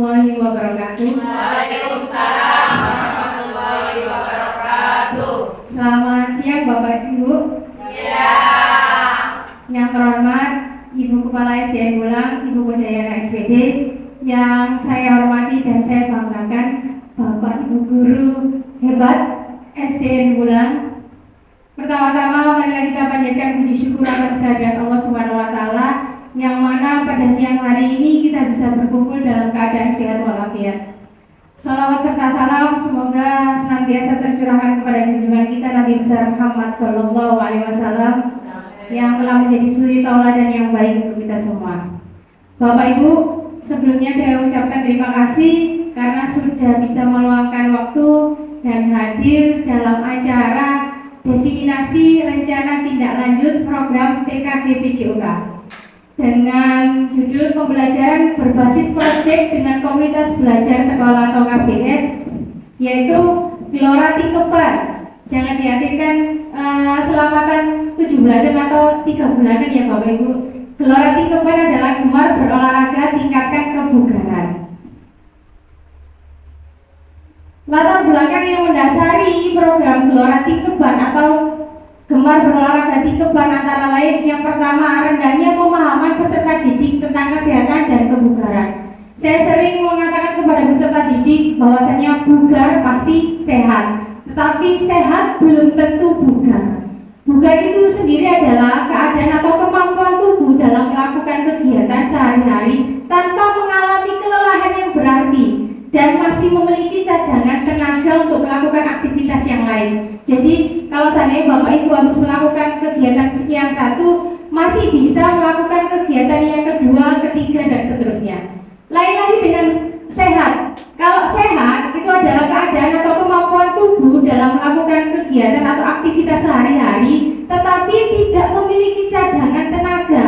warahmatullahi wabarakatuh. Waalaikumsalam warahmatullahi wabarakatuh. Selamat siang Bapak Ibu. Siang. Yang terhormat Ibu Kepala SDN Bulang, Ibu Kojayana SPD. Yang saya hormati dan saya banggakan Bapak Ibu Guru hebat SDN Bulang. Pertama-tama marilah kita panjatkan puji syukur atas kehadirat Allah Subhanahu wa taala yang mana pada siang hari ini kita bisa berkumpul dalam keadaan sehat walafiat. Salawat serta salam semoga senantiasa tercurahkan kepada junjungan kita Nabi besar Muhammad Sallallahu Alaihi Wasallam yang telah menjadi suri tauladan yang baik untuk kita semua. Bapak Ibu, sebelumnya saya ucapkan terima kasih karena sudah bisa meluangkan waktu dan hadir dalam acara desiminasi rencana tindak lanjut program PKG PJOK dengan judul pembelajaran berbasis proyek dengan komunitas belajar sekolah atau KBS, yaitu Gelora Tingkeban. Jangan diartikan selamatan 7 bulanan atau 3 bulanan ya Bapak Ibu. Gelora Tingkeban adalah gemar berolahraga tingkatkan kebugaran. Latar belakang yang mendasari program Gelora Tingkeban atau gemar berolahraga Tingkeban antara lain yang pertama, rendahnya pemahaman peserta didik tentang kesehatan dan kebugaran. Saya sering mengatakan kepada peserta didik bahwasanya bugar pasti sehat, tetapi sehat belum tentu bugar. Bugar itu sendiri adalah keadaan atau kemampuan tubuh dalam melakukan kegiatan sehari-hari tanpa mengalami kelelahan yang berarti dan masih memiliki cadangan tenaga untuk melakukan aktivitas yang lain. Jadi kalau seandainya Bapak Ibu habis melakukan kegiatan yang satu, masih bisa melakukan kegiatan yang kedua, ketiga, dan seterusnya. Lain lagi dengan sehat. Kalau sehat itu adalah keadaan atau kemampuan tubuh dalam melakukan kegiatan atau aktivitas sehari-hari, tetapi tidak memiliki cadangan tenaga.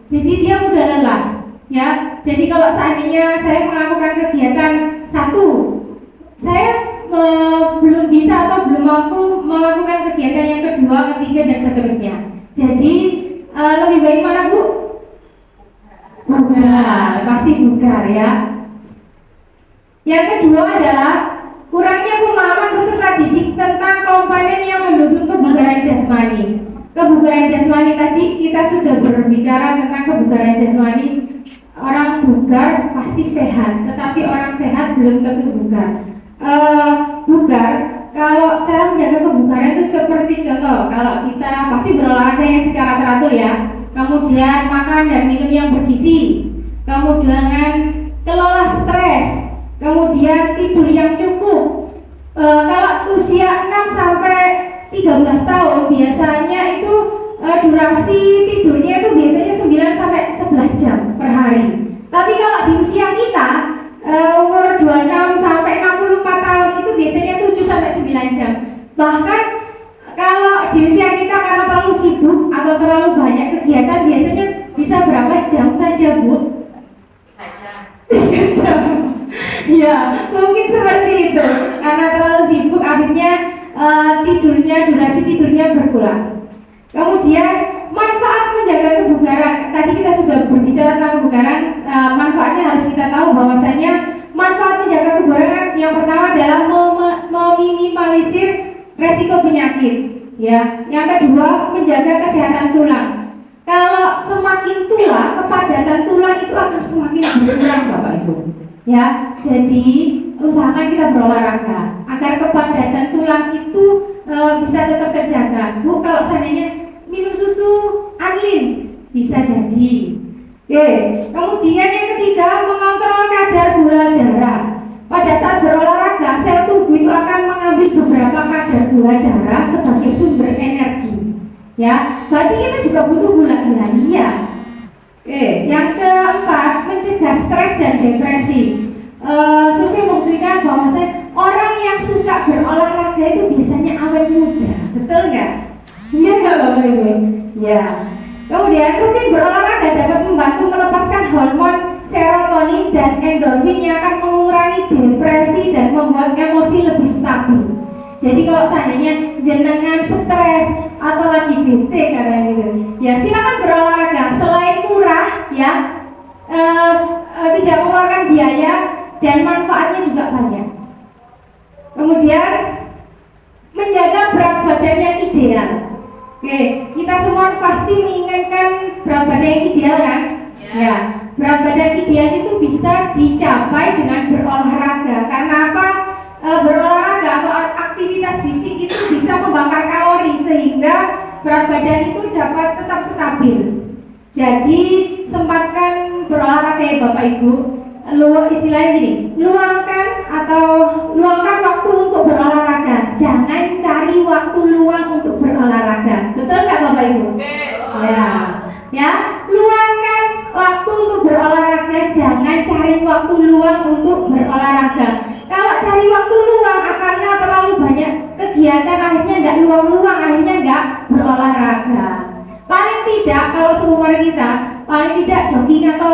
Jadi dia mudah lelah. Ya, jadi kalau seandainya saya melakukan kegiatan satu, saya belum bisa atau belum mampu melakukan kegiatan yang kedua, ketiga, dan seterusnya. Jadi lebih baik mana Bu? Bugar, pasti bugar ya. Yang kedua adalah kurangnya pemahaman peserta didik tentang komponen yang mendukung kebugaran jasmani. Kebugaran jasmani tadi kita sudah berbicara tentang kebugaran jasmani. Orang bugar pasti sehat, tetapi orang sehat belum tentu bugar. Bugar, kalau cara menjaga kebugaran itu seperti contoh, kalau kita pasti berolahraga yang secara teratur ya, kemudian makan dan minum yang bergizi, kemudian kelola stres, kemudian tidur yang cukup. Kalau usia 6 sampai 13 tahun biasanya itu durasi tidurnya itu biasanya 9 sampai 11 jam per hari. Tapi kalau di usia kita umur 26 sampai 64 tahun itu biasanya 7 sampai 9 jam. Bahkan kalau di usia kita karena terlalu sibuk atau terlalu banyak kegiatan biasanya bisa berapa jam saja Bu? 3 jam. Ya, mungkin seperti itu. Karena terlalu sibuk akhirnya durasi tidurnya berkurang. Kemudian manfaat menjaga kebugaran. Tadi kita sudah berbicara tentang kebugaran. Manfaatnya harus kita tahu bahwasanya manfaat menjaga kebugaran yang pertama adalah meminimalisir resiko penyakit. Ya, yang kedua menjaga kesehatan tulang. Kalau semakin tua, kepadatan tulang itu akan semakin berkurang, Bapak Ibu. Ya, jadi usahakan kita berolahraga agar kepadatan tulang itu bisa tetap terjaga. Bu, kalau seandainya minum susu Anlin bisa jadi. Oke, kemudian yang ketiga mengontrol kadar gula darah. Pada saat berolahraga, sel tubuh itu akan mengambil beberapa kadar gula darah sebagai sumber energi. Ya, berarti kita juga butuh gula iya. Oke, yang keempat mencegah stres dan depresi. Survei membuktikan bahwa orang yang suka berolahraga itu biasanya awet muda, betul nggak? Iya nggak Bapak Ibu? Ya. Kemudian rutin berolahraga dapat membantu melepaskan hormon serotonin dan endorfin yang akan mengurangi depresi dan membuat emosi lebih stabil. Jadi kalau seandainya jenengan stres atau lagi bete kayak gitu, ya silakan berolahraga. Selain murah, ya tidak mengeluarkan biaya, dan manfaatnya juga banyak. Kemudian menjaga berat badan yang ideal. Oke, kita semua pasti menginginkan berat badan yang ideal kan? Ya, berat badan ideal itu bisa dicapai dengan berolahraga. Karena apa? Berolahraga atau aktivitas fisik itu bisa membakar kalori sehingga berat badan itu dapat tetap stabil. Jadi sempatkan berolahraga ya Bapak Ibu. Istilahnya gini, luangkan waktu untuk berolahraga. Jangan cari waktu luang untuk berolahraga. Betul nggak Bapak Ibu? Ya, luangkan waktu untuk berolahraga. Jangan cari waktu luang untuk berolahraga. Kalau cari waktu luang karena terlalu banyak kegiatan, akhirnya nggak luang-luang, akhirnya nggak berolahraga. Paling tidak kalau seumuran kita, paling tidak jogging atau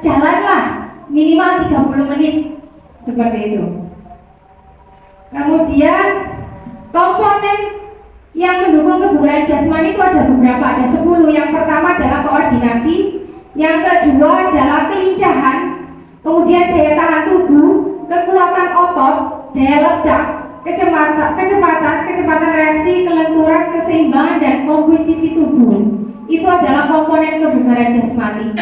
jalanlah minimal 30 menit seperti itu. Kemudian komponen yang mendukung kebugaran jasmani itu ada beberapa, ada 10. Yang pertama adalah koordinasi, yang kedua adalah kelincahan, kemudian daya tahan tubuh, kekuatan otot, daya ledak, kecepatan reaksi, kelenturan, keseimbangan, dan komposisi tubuh. Itu adalah komponen kebugaran jasmani,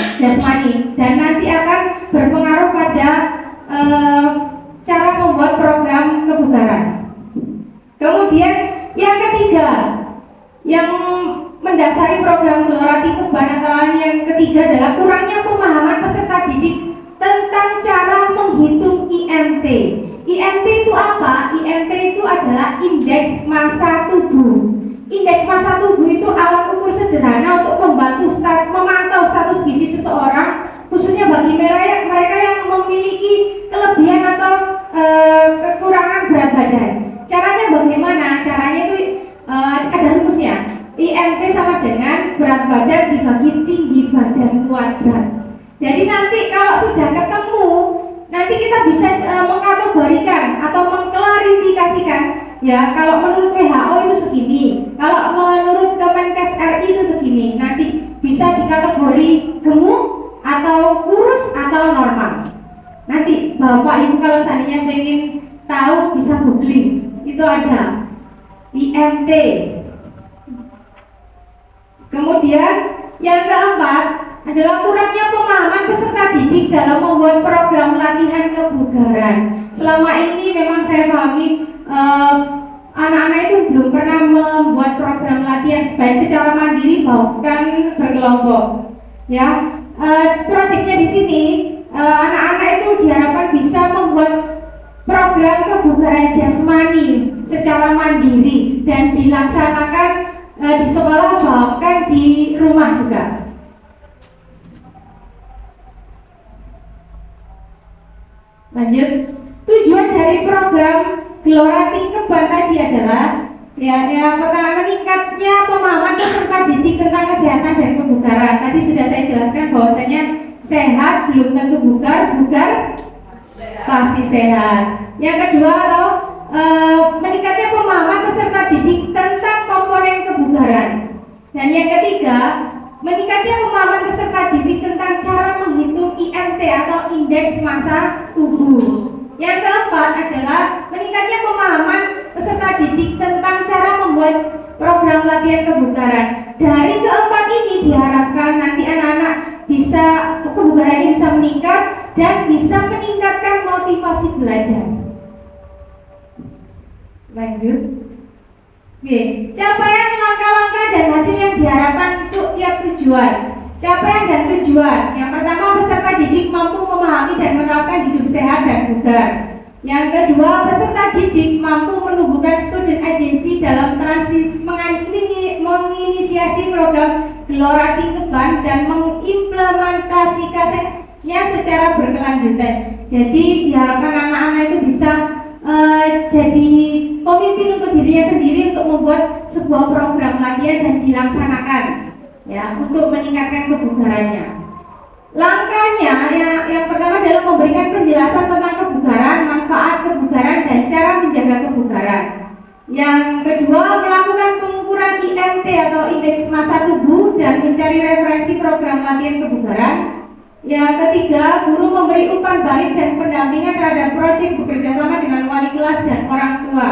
dan nanti akan berpengaruh pada cara membuat program kebugaran. Kemudian yang ketiga, yang mendasari program Gelora Tikeban antara lain, yang ketiga adalah kurangnya pemahaman peserta didik tentang cara menghitung IMT. IMT itu apa? IMT itu adalah indeks massa tubuh. Indeks massa tubuh itu alat ukur sederhana untuk memantau status gizi seseorang, khususnya bagi mereka yang memiliki kelebihan atau kekurangan berat badan. Caranya bagaimana? Caranya itu ada rumusnya. IMT sama dengan berat badan dibagi tinggi badan kuadrat. Jadi nanti kalau sudah ketemu, nanti kita bisa mengkategorikan atau mengklarifikasikan. Ya, kalau menurut WHO itu segini, kalau menurut Kemenkes RI itu segini. Nanti bisa dikategori gemuk atau kurus atau normal. Nanti Bapak Ibu kalau seandainya pengen tahu bisa googling. Itu ada IMT. Kemudian yang keempat adalah kurangnya pemahaman peserta didik dalam membuat program latihan kebugaran. Selama ini memang saya pahami anak-anak itu belum pernah membuat program latihan baik secara mandiri maupun berkelompok. Ya, proyeknya di sini anak-anak itu diharapkan bisa membuat program kebugaran jasmani secara mandiri dan dilaksanakan di sekolah bahkan di rumah juga. Lanjut, tujuan dari program Gelora Tikeban tadi adalah yang pertama meningkatnya pemahaman peserta didik tentang kesehatan dan kebugaran. Tadi sudah saya jelaskan bahwasanya sehat belum tentu bugar, bugar pasti sehat. Yang kedua adalah meningkatnya pemahaman peserta didik tentang komponen kebugaran. Dan yang ketiga, meningkatnya pemahaman peserta didik tentang cara menghitung IMT atau indeks massa tubuh. Yang keempat adalah meningkatnya pemahaman peserta didik tentang cara membuat program latihan kebugaran. Dari keempat ini diharapkan nanti anak-anak bisa kebugarannya bisa meningkat dan bisa meningkatkan motivasi belajar. Lanjut. Oke, capaian langkah-langkah dan hasil yang diharapkan untuk tiap tujuan. Capaian dan tujuan. Yang pertama, peserta didik mampu memahami dan menerapkan hidup sehat dan bugar. Yang kedua, peserta didik mampu menumbuhkan student agency dalam menginisiasi program Gelora Tikeban dan mengimplementasikannya secara berkelanjutan. Jadi diharapkan anak-anak itu bisa jadi pemimpin untuk dirinya sendiri untuk membuat sebuah program latihan dan dilaksanakan ya untuk meningkatkan kebugarannya. Langkahnya yang pertama adalah memberikan penjelasan tentang kebugaran, manfaat kebugaran dan cara menjaga kebugaran. Yang kedua, melakukan pengukuran IMT atau indeks massa tubuh dan mencari referensi program latihan kebugaran. Yang ketiga, guru memberi umpan balik dan pendampingan terhadap proyek bekerja sama dengan wali kelas dan orang tua.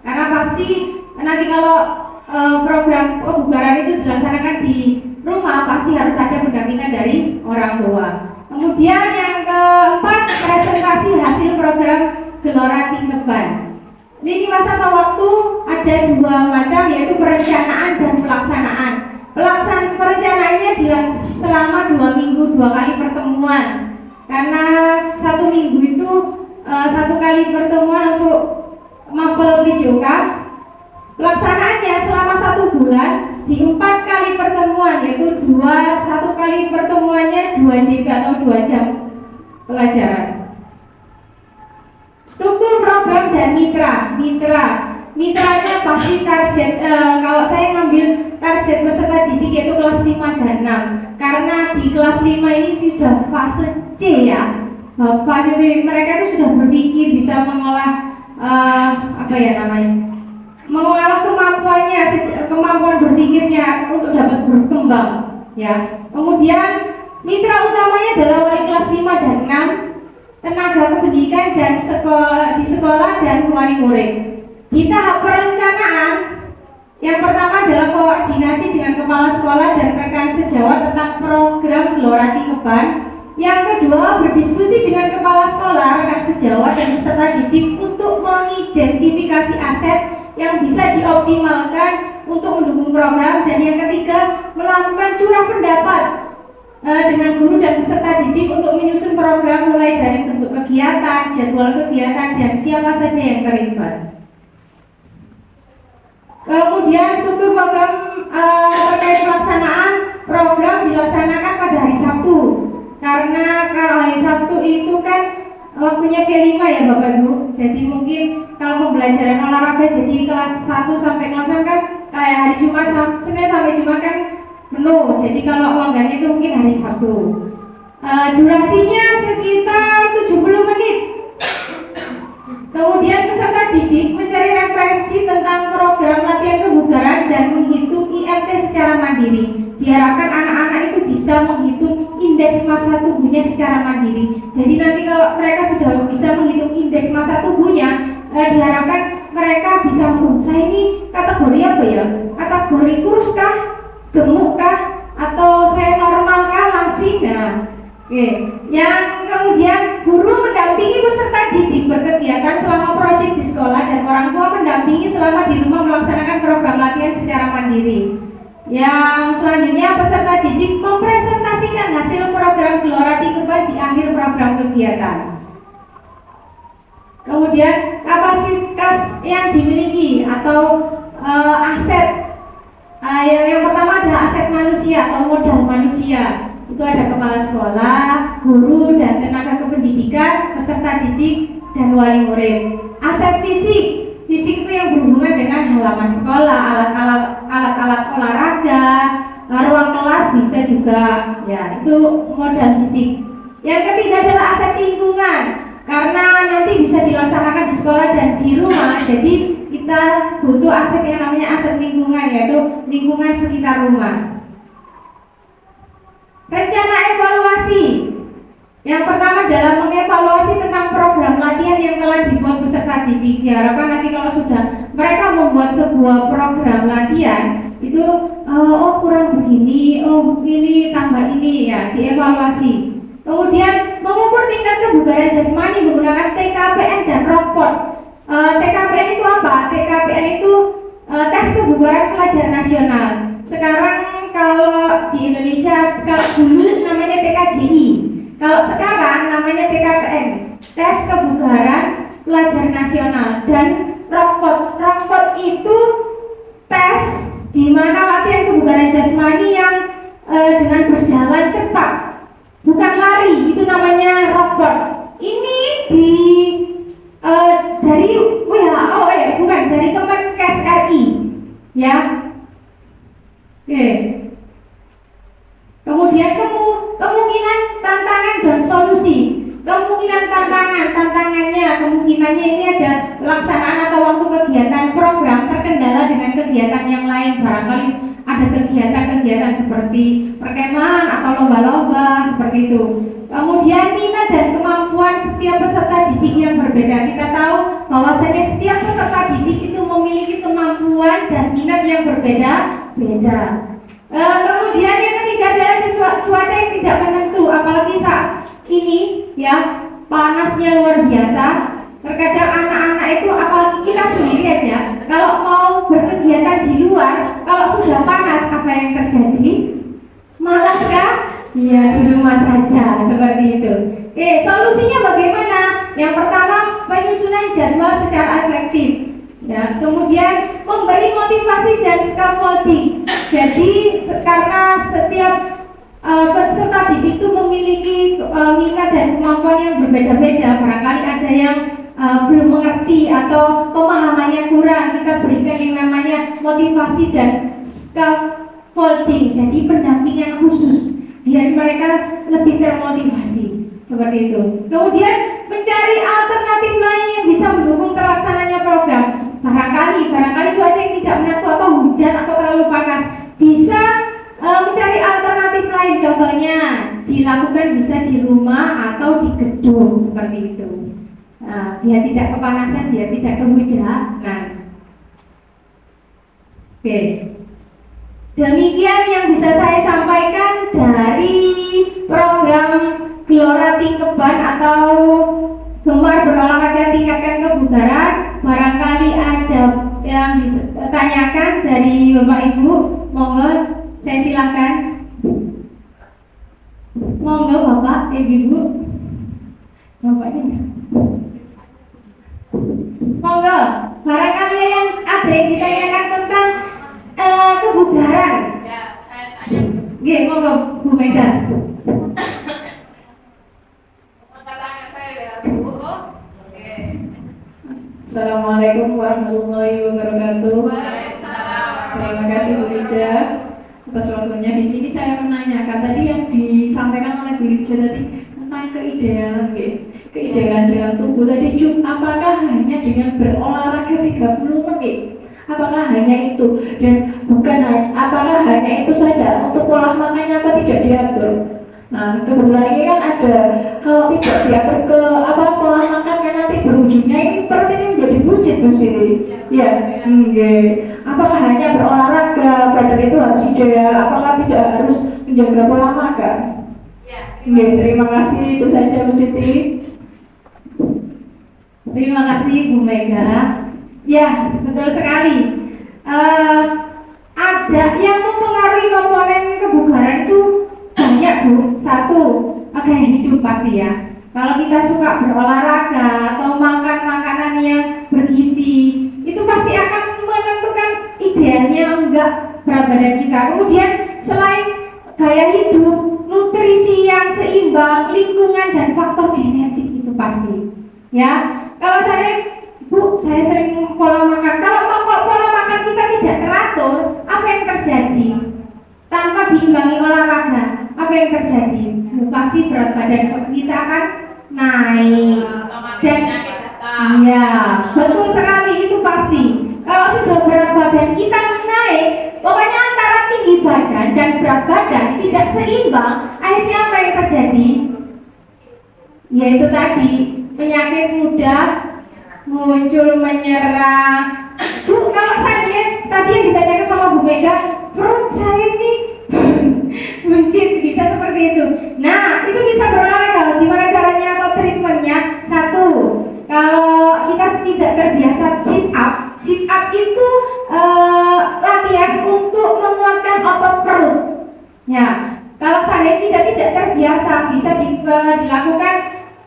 Karena pasti nanti kalau program kebugaran itu dilaksanakan di rumah, pasti harus ada pendampingan dari orang tua. Kemudian yang keempat, presentasi hasil program Gelora Tingkeban. Lini masa atau waktu ada dua macam, yaitu perencanaan dan pelaksanaan. Perencanaannya selama 2 minggu 2 kali pertemuan. Karena 1 minggu itu 1 kali pertemuan untuk mapel PJOK. Pelaksanaannya selama 1 bulan di 4 kali pertemuan, yaitu 1 kali pertemuannya 2 JP atau 2 jam pelajaran. Struktur program dan mitranya pasti target. Kalau saya ngambil target peserta didik yaitu kelas 5 dan 6, karena di kelas 5 ini sudah fase C ya. Fase B, mereka itu sudah berpikir, bisa mengolah mengolah kemampuan berpikirnya untuk dapat berkembang ya. Kemudian mitra utamanya adalah wali kelas 5 dan 6, tenaga kependidikan dan di sekolah dan wali murid. Di tahap perencanaan, yang pertama adalah koordinasi dengan kepala sekolah dan rekan sejawat tentang program Gelora Tingkeban. Yang kedua, berdiskusi dengan kepala sekolah, rekan sejawat dan peserta didik untuk mengidentifikasi aset yang bisa dioptimalkan untuk mendukung program. Dan yang ketiga, melakukan curah pendapat dengan guru dan peserta didik untuk menyusun program, mulai dari bentuk kegiatan, jadwal kegiatan, dan siapa saja yang terlibat. Kemudian struktur program terkait pelaksanaan program dilaksanakan pada hari Sabtu, karena kalau hari Sabtu itu kan waktunya P5 ya Bapak Ibu. Jadi mungkin kalau pembelajaran olahraga jadi kelas 1 sampai kelas 6 kan kayak hari Jumat, Senin sampai Jumat kan penuh. Jadi kalau logganya itu mungkin hari Sabtu. Durasinya sekitar 70 menit. Kemudian peserta didik mencari referensi tentang program latihan kebugaran dan menghitung IMT secara mandiri. Diharapkan anak-anak itu bisa menghitung indeks massa tubuhnya secara mandiri. Jadi nanti kalau mereka sudah bisa menghitung indeks massa tubuhnya, diharapkan mereka bisa saya ini kategori apa ya? Kategori kurus kah? Gemuk kah? Atau saya normal kah? Langsing? Nah, oke. Yang kemudian guru mendampingi peserta didik berkegiatan selama proyek di sekolah dan orang tua mendampingi selama di rumah melaksanakan program latihan secara mandiri. Yang selanjutnya, peserta didik mempresentasikan hasil program Gelora Tingkeban di akhir program kegiatan. Kemudian kapasitas yang dimiliki atau aset. Yang pertama adalah aset manusia atau modal manusia. Itu ada kepala sekolah, guru dan tenaga kependidikan, peserta didik dan wali murid. Aset fisik itu yang berhubungan dengan halaman sekolah, alat-alat olahraga, ruang kelas bisa juga, ya itu modal fisik. Yang ketiga adalah aset lingkungan, karena nanti bisa dilaksanakan di sekolah dan di rumah. Jadi kita butuh aset yang namanya aset lingkungan, yaitu lingkungan sekitar rumah. Rencana evaluasi. Yang pertama adalah mengevaluasi tentang program latihan yang telah dibuat peserta didik. Diharapkan nanti kalau sudah mereka membuat sebuah program latihan itu kurang begini, begini, tambah ini ya, dievaluasi. Kemudian mengukur tingkat kebugaran jasmani menggunakan TKPN dan raport. TKPN itu apa? TKPN itu tes kebugaran pelajar nasional. Sekarang kalau di Indonesia, kalau dulu namanya TKJI, kalau sekarang namanya TKPN, tes kebugaran pelajar nasional. Dan raport itu tes di mana latihan kebugaran jasmani yang dengan berjalan cepat, bukan lari, itu namanya raport. Ini dari WHO bukan dari Kemenkes RI, ya. Oke. Kemudian kemungkinan tantangan dan solusi. Kemungkinan kemungkinannya ini ada pelaksanaan atau waktu kegiatan program terkendala dengan kegiatan yang lain. Barangkali ada kegiatan-kegiatan seperti perkemahan atau lomba-lomba seperti itu. Kemudian minat dan kemampuan setiap peserta didik yang berbeda. Kita tahu bahwasanya setiap peserta didik itu memiliki kemampuan dan minat yang berbeda-beda. Kemudian yang ketiga adalah cuaca yang tidak menentu, apalagi saat ini ya panasnya luar biasa. Terkadang anak-anak itu, apalagi kita sendiri aja, kalau mau berkegiatan di luar, kalau sudah panas apa yang terjadi? Malas kan? Iya, di rumah saja seperti itu. Oke, solusinya bagaimana? Yang pertama, penyusunan jadwal secara efektif. Ya, kemudian memberi motivasi dan scaffolding. Jadi karena setiap peserta didik itu memiliki minat dan kemampuan yang berbeda-beda. Barangkali ada yang belum mengerti atau pemahamannya kurang, kita berikan yang namanya motivasi dan scaffolding. Jadi pendampingan khusus biar mereka lebih termotivasi seperti itu. Kemudian mencari alternatif lain yang bisa mendukung terlaksananya program. Barangkali cuaca yang tidak menentu atau hujan atau terlalu panas, bisa mencari alternatif lain. Contohnya dilakukan bisa di rumah atau di gedung seperti itu. Nah, biar tidak kepanasan, biar tidak kehujanan. Oke. Demikian yang bisa saya sampaikan dari program Gelora Tingkeban atau Gemar Berolahraga Tingkatkan Kebugaran. Barangkali ada yang ditanyakan dari Bapak Ibu, monggo saya silakan. Monggo Bapak, Ibu. Bapaknya enggak? Monggo, barangkali yang ada yang ditanyakan tentang kebugaran. Ya, saya tanya. Oke, monggo Bu Mega. Tanya saya ya, Bu. Oke. Assalamualaikum warahmatullahi wabarakatuh. Waalaikumsalam. Terima kasih Bu Rija atas waktunya. Di sini saya menanyakan tadi yang disampaikan oleh Bu Rija tadi tentang keidealan, keidealan dalam tubuh tadi. Apakah hanya dengan berolahraga 30 menit? Apakah hanya itu? Dan apakah hanya itu saja? Untuk pola makannya apa tidak diatur? Nah, kebetulan ini kan ada, kalau tidak diatur ke pola makannya nanti berujungnya ini perut ini menjadi buncit Bu Siti. Ya, apakah hanya berolahraga badan itu harus ideal? Apakah tidak harus menjaga pola makan? Terima kasih, itu saja Bu Siti. Terima kasih Bu Mega. Ya, betul sekali. Ada yang mempengaruhi komponen kebugaran itu banyak Bu. Satu, gaya hidup pasti ya. Kalau kita suka berolahraga atau makan makanan yang bergizi, itu pasti akan menentukan idealnya enggak berat badan kita. Kemudian selain gaya hidup, nutrisi yang seimbang, lingkungan dan faktor genetik itu pasti. Ya, kalau saya sering pola makan. Kalau pola makan kita tidak teratur, apa yang terjadi? Tanpa diimbangi olahraga, apa yang terjadi? Pasti berat badan kita akan naik. Dan iya, betul sekali itu pasti. Kalau sudah berat badan kita naik, pokoknya antara tinggi badan dan berat badan tidak seimbang, akhirnya apa yang terjadi? Yaitu tadi penyakit mudah muncul, menyerang. Bu, kalau saya lihat tadi yang ditanyakan sama Bu Mega, perut saya ini buncit, bisa seperti itu. Nah, itu bisa berolahraga. Gimana caranya atau treatmentnya? Satu, kalau kita tidak terbiasa sit up itu latihan untuk menguatkan otot perut. Ya, kalau saya tidak terbiasa, bisa dilakukan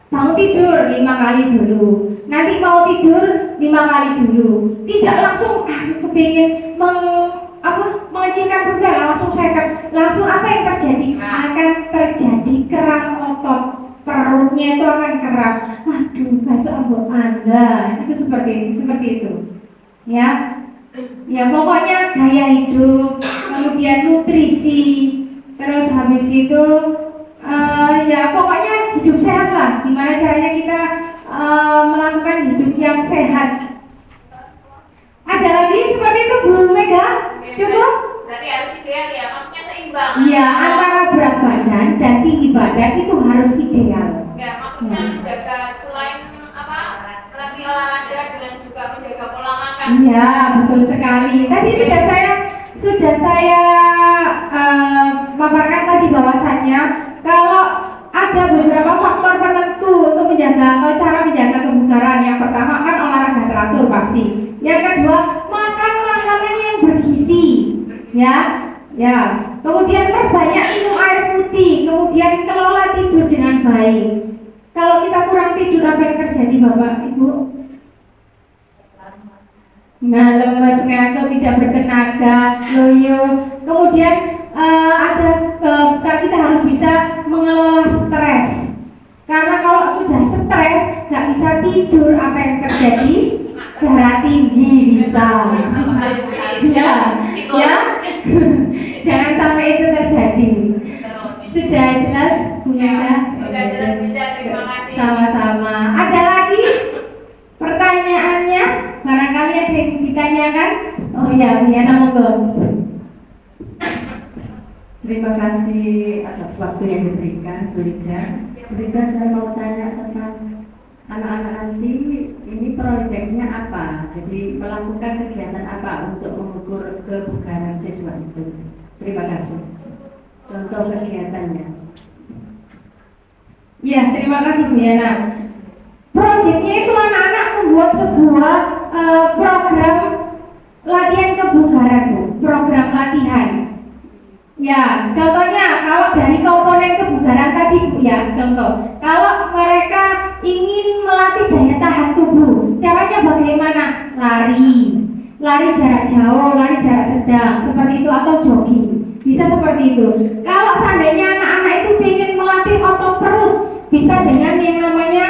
bangun tidur 5 kali dulu. Nanti mau tidur 5 kali dulu. Tidak langsung kepingin mengecilkan perut, langsung sekat. Langsung apa yang terjadi? Akan terjadi keram otot. Perutnya itu akan keram. Aduh, basuh ambok Anda. Itu seperti itu. Ya. Ya, pokoknya gaya hidup, kemudian nutrisi, terus habis itu ya pokoknya hidup sehat lah. Gimana caranya kita melakukan hidup yang sehat? Ada lagi seperti itu Bu Mega? Cukup? Berarti harus ideal ya, maksudnya seimbang. Iya, antara berat badan dan tinggi badan itu harus ideal. Ya, maksudnya menjaga selain apa? Nanti olahraga dan juga menjaga pola makan. Iya, betul sekali. Tadi sudah saya paparkan tadi bahwasannya kalau ada beberapa faktor penentu untuk menjaga atau cara menjaga kebugaran. Yang pertama kan olahraga teratur pasti. Yang kedua, makan makanan yang bergizi, ya. Kemudian perbanyak minum air putih. Kemudian kelola tidur dengan baik. Kalau kita kurang tidur apa yang terjadi, Bapak, Ibu? Nah, lemes, ngantuk, tidak bertenaga, loyo. Kemudian kita harus bisa mengelola stres. Karena kalau sudah stres, nggak bisa tidur, apa yang terjadi? Darah tinggi bisa. Ya. Jangan sampai itu terjadi. Sudah jelas, Bu Yana? Sudah jelas, Bija. Terima kasih. Sama-sama. Ada lagi pertanyaannya? Barangkali ada yang ditanyakan? Oh ya, Bu Yana, monggo. Terima kasih atas waktu yang diberikan, Bu Rija. Bu Rija, saya mau tanya tentang anak-anak nanti, ini proyeknya apa? Jadi melakukan kegiatan apa untuk mengukur kebugaran siswa itu? Terima kasih. Contoh kegiatannya. Ya, terima kasih Bu Yana. Proyeknya itu anak-anak membuat sebuah program latihan kebugaran, Bu. Program latihan. Ya, contohnya kalau dari komponen kebugaran tadi, Bu, ya, contoh. Kalau mereka ingin melatih daya tahan tubuh, caranya bagaimana? Lari jarak jauh, lari jarak sedang, seperti itu, atau jogging. Bisa seperti itu. Kalau seandainya anak-anak itu ingin melatih otot perut, bisa dengan yang namanya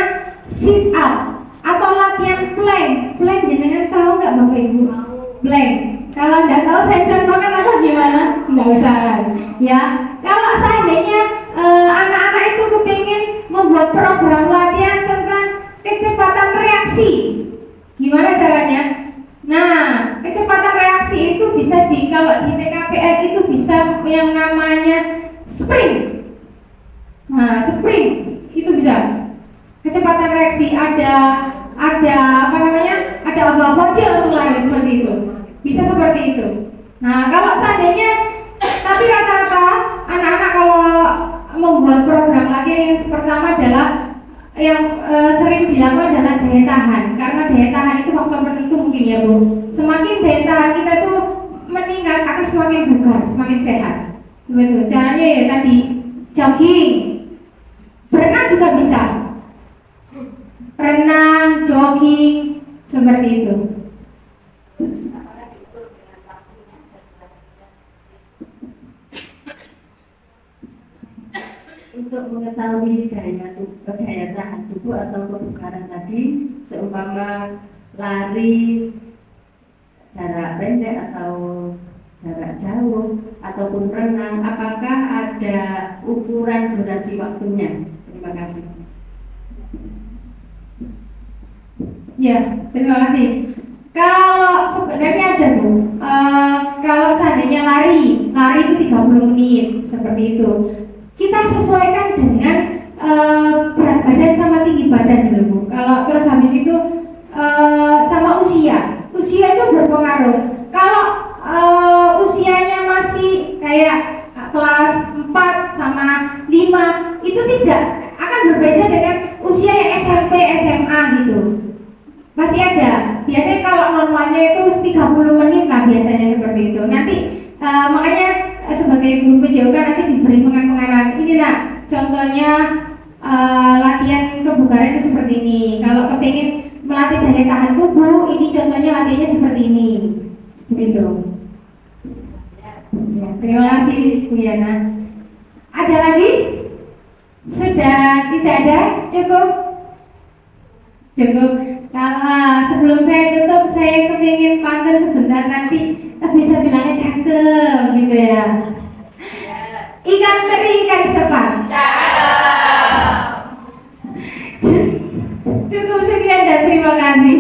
sit up atau latihan plank. Plank jenengan tahu nggak, Bapak Ibu? Plank. Kalau nggak tahu saya contohkan atau gimana? Nggak usah kan? Ya. Kalau seandainya anak-anak itu kepingin membuat program latihan tentang kecepatan reaksi, gimana caranya? Nah, kecepatan reaksi itu bisa kalau di TKPN itu bisa yang namanya sprint. Nah, sprint itu bisa. Kecepatan reaksi ada apa namanya? Ada obat-obat langsung lari seperti itu. Bisa seperti itu. Nah, kalau seandainya, tapi rata-rata anak-anak kalau membuat program latihan yang pertama adalah yang sering dilakukan adalah daya tahan. Karena daya tahan itu faktor penentu mungkin ya, Bu. Semakin daya tahan kita tuh meningkat, akan semakin bugar, semakin sehat. Betul. Caranya ya tadi jogging, berenang juga bisa. Renang, jogging, seperti itu. Untuk mengetahui daya tahan tubuh atau kebugaran tadi, seumpama lari jarak pendek atau jarak jauh ataupun renang, apakah ada ukuran durasi waktunya? Terima kasih. Ya, terima kasih. Kalau sebenarnya ada, Bu. Kalau seandainya lari itu 30 menit seperti itu. Kita sesuaikan dengan berat badan sama tinggi badan dulu, Bu. Kalau terus habis itu sama usia itu berpengaruh. Kalau usianya masih kayak kelas 4 sama 5 itu tidak akan berbeda dengan usia yang SMP, SMA gitu. Masih ada. Biasanya kalau normalnya itu 30 menit lah biasanya seperti itu. Nanti makanya sebagai guru PJOK nanti diberi pengajaran. Ini nak contohnya latihan kebugaran itu seperti ini. Kalau kepingin melatih daya tahan tubuh, ini contohnya latihannya seperti ini. Begitu. Ya, terima kasih Bu Yana. Ada lagi? Sudah tidak ada? Cukup? Cukup. Kalau sebelum saya tutup, saya kepingin pantun sebentar nanti bisa bilangnya cakep gitu ya. Ikan teri, ikan sepat. Cukup sekian dan terima kasih.